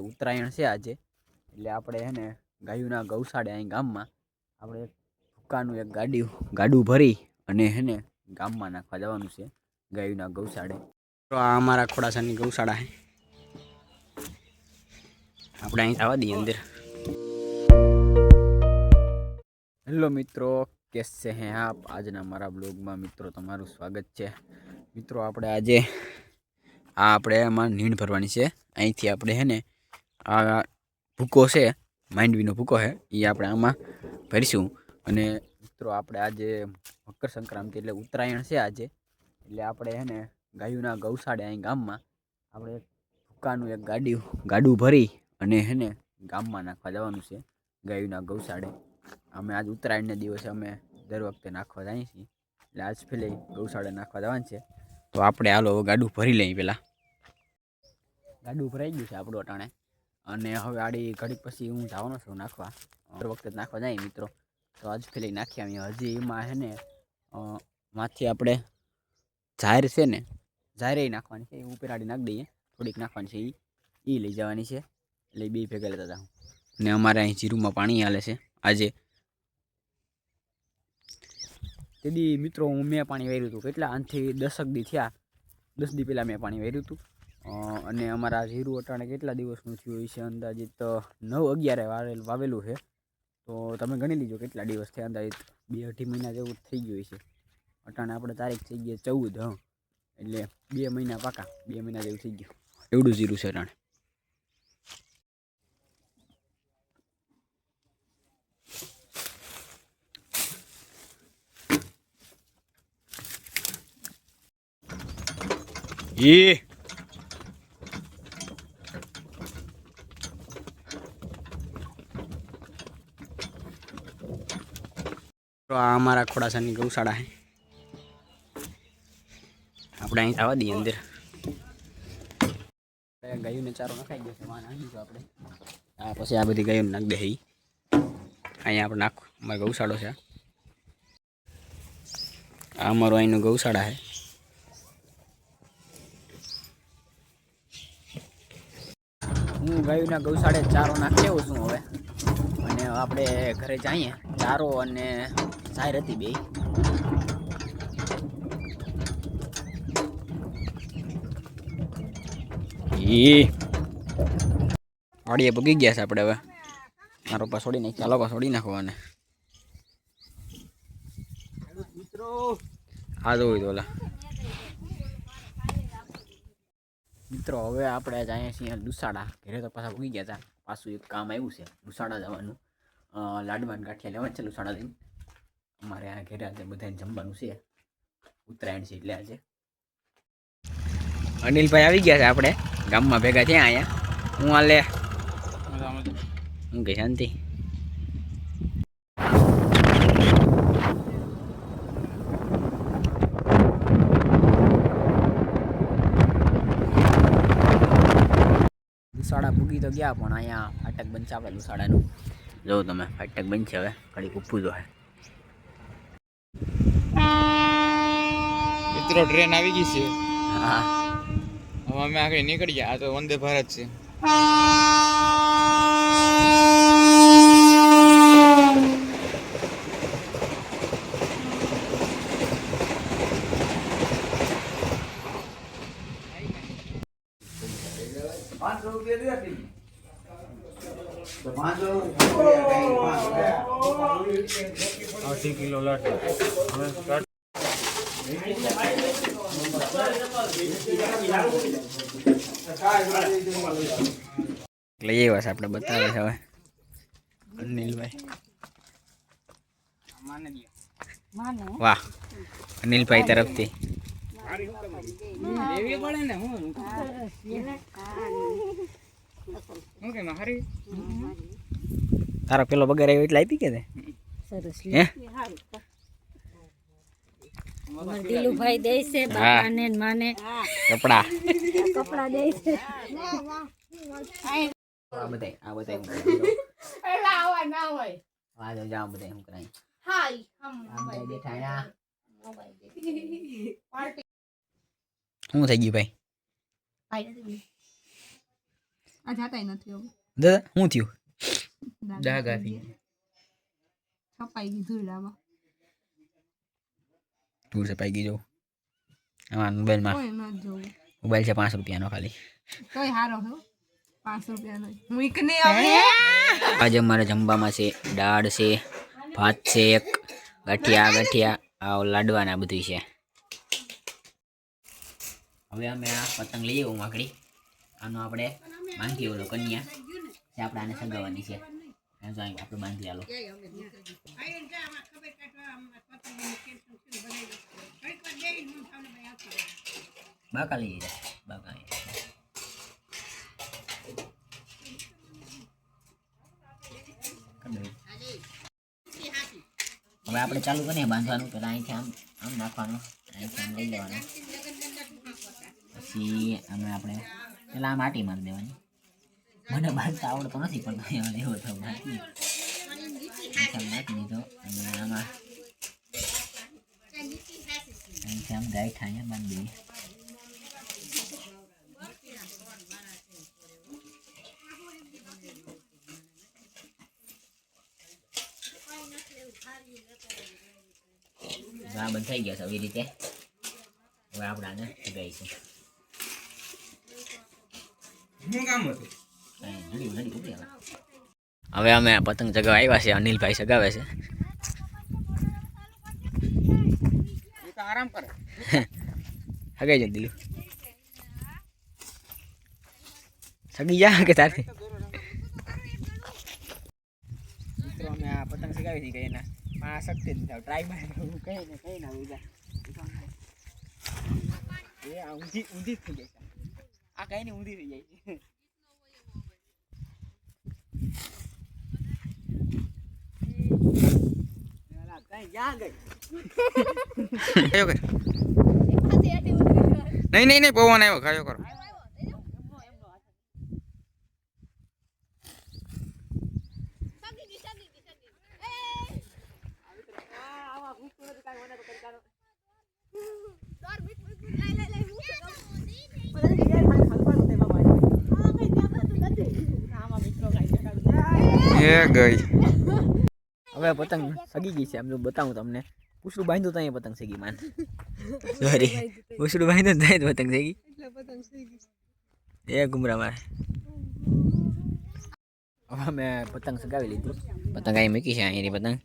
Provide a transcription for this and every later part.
ઉત્તરાયણ છે આજે, એટલે આપણે હે ને ગાયુંના ગૌશાળે અહીં ગામમાં આપણે ભૂકાનું એક ગાડું ભરી અને હે ને ગામમાં નાખવા જવાનું છે ગાયુંના ગૌશાળે. તો આ અમારા ખોડાસાની ગૌશાળા છે, આપણે અહીં આવવા દઈએ અંદર. હેલો મિત્રો, कैसे हैं आप? આજના મારા બ્લોગમાં મિત્રો તમારું સ્વાગત છે. મિત્રો આપણે આજે આપણે આમાં નીણ ભરવાની છે. અહીંથી આપણે હે ને આ ભૂકો છે, માંડવીનો ભૂકો છે, એ આપણે આમાં ભરીશું. અને મિત્રો આપણે આજે મકર સંક્રાંતિ એટલે ઉત્તરાયણ છે આજે, એટલે આપણે હે ને ગાયુંના ગૌશાળે અહીં ગામમાં આપણે ભૂકાનું એક ગાડું ભરી અને હે ને ગામમાં નાખવા જવાનું છે ગાયુંના ગૌશાળે. અમે આજ ઉત્તરાયણના દિવસે અમે દર વખતે નાખવા જઈએ છીએ, એટલે આજ પેલે ગૌશાળે નાખવા જવાનું છે. તો આપણે હાલો ગાડું ભરી લઈએ. પહેલાં ગાડું ભરાઈ ગયું છે આપણું અટાણે, અને હવે આડી ઘડીક પછી હું જવાનો છું નાખવા. દર વખતે નાખવા જાય મિત્રો, તો આજ પેલે નાખી આવીએ. હજી એમાં હે ને માથી આપણે જાહેર છે ને, જાહેર નાખવાની છે, એ ઉપર આડી નાખી દઈએ. થોડીક નાખવાની છે, એ લઈ જવાની છે, એટલે બે ભેગા લેતા જાઉં. ને અમારે અહીં જીરુમાં પાણી હાલે છે આજે. તેદી મિત્રો મેં પાણી વાર્યું હતું, કેટલા આનથી 10 દી થયા, 10 દી પહેલાં મેં પાણી વાર્યું હતું. અને અમારા જીરું અટાણે કેટલા દિવસનું થયું હોય છે, અંદાજિત 9-11 વાવેલું છે. તો તમે ગણી લીજો કેટલા દિવસ થયા, અંદાજિત 2-2.5 મહિના જેવું થઈ ગયું છે. અટાણે આપણે તારીખ થઈ ગઈ 14, એટલે 2 મહિના પાકા, 2 મહિના જેવું થઈ ગયું. એવડું જીરું છે અટાણે. તો આ અમારા ખોડાસાની ગૌશાળા છે, આપણે અહીં આવવા દઈએ અંદર. ગાયોને ચારો નખાઈ ગયો છે, નાખીશું આપણે. આ પછી આ બધી ગાયોને નાખ દે. અહીંયા આપણે નાખવું, અમારો ગૌશાળો છે. આ અમારો અહીંનો ગૌશાળા છે. હું ગાયોના ગૌશાળે ચારો નાખી આવું છું હવે, અને આપણે ઘરે જઈએ. ચારો અને સાયર હતી બે. વાડીએ પગી ગયા છે આપણે. હવે મારો પાછોડી નાખી, ચાલો પાછોડી નાખવાને. હા જોઈ તો ઓલા મિત્રો, હવે આપણે જઈએ છીએ દુસાડા. ઘરે તો પાછા ઉગી ગયા હતા, પાછું એક કામ આવ્યું છે દુસાડા જવાનું. લાડવાન ગાંઠિયા લેવા છે દુસાડા જઈને. અમારે આ ઘરે આજે બધાને જમવાનું છે, ઉત્તરાયણ છે એટલે આજે. અનિલભાઈ આવી ગયા છે આપણે ગામમાં ભેગા થયા અહીંયા. હું હાલે હું કઈ શાંતિ. દુસાડા ભૂગી તો ગયા, પણ અહીંયા ફાટક બનશે આપણે દુસાડાનું. જો તમે ફાટક બનશે, હવે ઘડીક ઉભું તો હે. મિત્રો ટ્રેન આવી ગઈ છે. હા, હવે અમે આગળ નીકળી ગયા. આ તો વંદે ભારત છે. કિલો લાટ લઈ આવ્યા છે આપણે, બતાવે છે હવે અનિલભાઈ. વાહ, અનિલભાઈ તરફથી. તારો પેલો બગાર આવ્યો એટલે આપી કે દિલુભાઈ દે છે બાપાને માને કપડા કપડા દે છે. આ બધા હું કરાય. શું થઈ ગયું ભાઈ? આ જાતાય નથી હવે દાદા શું થયું? ડાઘા થઈ છપાઈ ગઈ ધૂળામાં ધૂળ સપાઈ ગઈ જો આમાં મોબાઈલમાં કોઈ ન જોવું મોબાઈલ છે 5 રૂપિયાનો ખાલી. તોય હારો હો 5 રૂપિયાનો મૂક ને હવે આજે અમારે જમવામાં છે દાળ છે, ભાત છે, એક ગાંઠિયા આ લાડવાના બધું છે. હવે અમે આ પતંગ લઈ આવું માકડી આનો આપણે બાંધી ઓલો કન્યા જે આપણે આને સગાવવાની છે જો આપણે બાંધી આલો બાકા લઈ જાય બાકા હવે આપણે ચાલુ કરીએ બાંધવાનું. પેલા અહીંથી આમ આમ નાખવાનું, અહીંથી આમ લઈ લેવાનું, પછી આમાં આપણે પેલા આમ આટી મારી દેવાની. મને બાંધતા આવડતો નથી પણ અહીંયા લેવો તો બાંધી આમ નાખી દીધો અને આમાં અહીંથી આમ ગાંઠ અહીંયા બાંધી દઈએ. આ બંધ થઈ ગયા છે આવી રીતે. હવે આપણે આને સગાઈશું. હવે અમે પતંગ ચગાવવા આવ્યા છે. અનિલભાઈ સગાવે છે. આરામ કરે સગાઈ જ દિલું સગી જા કે તારે મિત્રો અમે આ પતંગ સગાવી હતી કઈ ના આ શક્તિ જ નથી ટ્રાય માં કઈ ના ઉજા એ આ ઊંધી થઈ જાય આ કઈ નહીં ઊંધી થઈ જાય નહીં પવન આવ્યો ખાયો કરો ગઈ હવે પતંગ સગી ગઈ છે. આમ જો બતાવું તમને પૂછડું બાંધ્યું તો અહીંયા પતંગ સગી માન સોરી પૂછડું બાંધ્યું તો પતંગ સગી એ ગુમરા મારે. હવે અમે પતંગ સગાવી લીધું. પતંગ અહીં મૂકી છે અહીંની પતંગ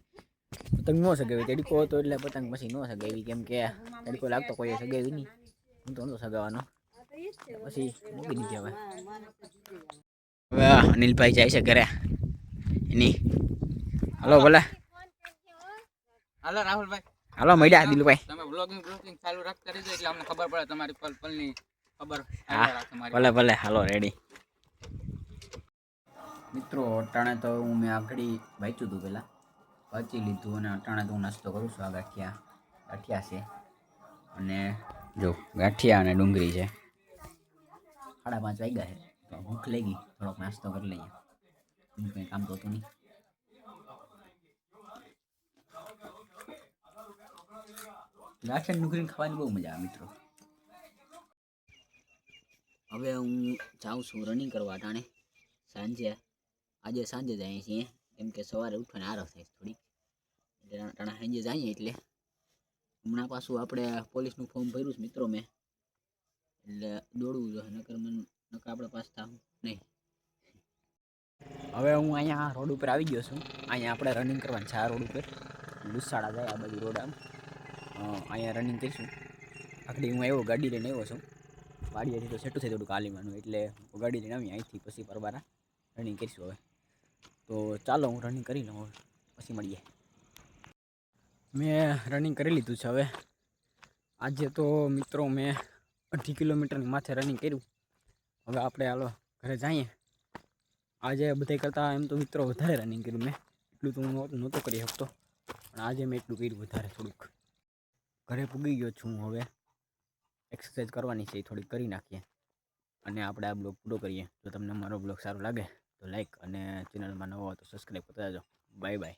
ન સગાવી તડકો હતો એટલે પતંગ પછી ન સગાવી કેમ કે તડકો લાગતો કોઈ સગાવી નહીં. હું તો નતો સગાવવાનો પછી મૂકી દીધી. હવે અનિલભાઈ જાય છે ઘરે એની. હલો ભલે હાલો રાહુલભાઈ હાલો મળ્યા દિલુભાઈ. તમે બ્લોગિંગ ચાલુ રાખતા રહેજો એટલે અમને ખબર પડે તમારી પલની ખબર. ભલે ભલે હાલો રેડી. મિત્રો અટાણે તો મેં આગળી વાંચ્યું હતું પહેલાં વાંચી લીધું અને અટાણે તો હું નાસ્તો કરું છું. આ ગાંઠિયા છે અને જો ગાંઠિયા અને ડુંગળી છે. 5:30 વાગ્યા છે તો ભૂખ લાગી થોડોક નાસ્તો કરી લઈએ. કંઈ કામ તો હતું નહીં. ગાંઠિયા ડુંગળી ખાવાની બહુ મજા આવે મિત્રો. હવે હું જાઉં છું રનિંગ કરવા અટાણે સાંજે. આજે સાંજે જઈએ છીએ કેમ કે સવારે ઉઠવાને આરો થાય થોડીક એટલે અટાણે સાંજે જઈએ. એટલે હમણાં પાછું આપણે પોલીસનું ફોર્મ ભર્યું છે મિત્રો મેં એટલે દોડવું જોઈએ નકર આપણે પાસ થાવું નહીં. હવે હું અહીંયા રોડ ઉપર આવી ગયો છું. અહીંયા આપણે રનિંગ કરવાનું છે આ રોડ ઉપર. લુસાડા જાય આ બાજુ રોડ આમ અહીંયા રનિંગ કરીશું. આખડી હું આવ્યો ગાડી લઈને આવ્યો છું. વાડીએથી તો સેટું થાય થોડું કાલીમાનું એટલે ગાડી લઈને આવી અહીંથી પછી પરબારા રનિંગ કરીશું. હવે તો ચાલો હું રનિંગ કરી લઉં પછી મળીએ. મેં રનિંગ કરી લીધું છે. હવે આજે તો મિત્રો મેં 2.5 કિલોમીટરની માથે રનિંગ કર્યું. હવે આપણે હાલો ઘરે જઈએ. આજે બધા કરતાં એમ તો મિત્રો વધારે રનિંગ કર્યું મેં. એટલું તો હું નહોતો કરી શકતો પણ આજે મેં એટલું કર્યું વધારે થોડુંક. ઘરે પૂગી ગયો છું. હવે એક્સરસાઇઝ કરવાની છે એ થોડીક કરી નાખીએ અને આપણે આ બ્લોગ પૂરો કરીએ. જો તમને મારો બ્લોગ સારો લાગે તો લાઈક અને ચેનલમાં નવો હોય તો સબસ્ક્રાઈબ કરતા જાજો. Bye bye.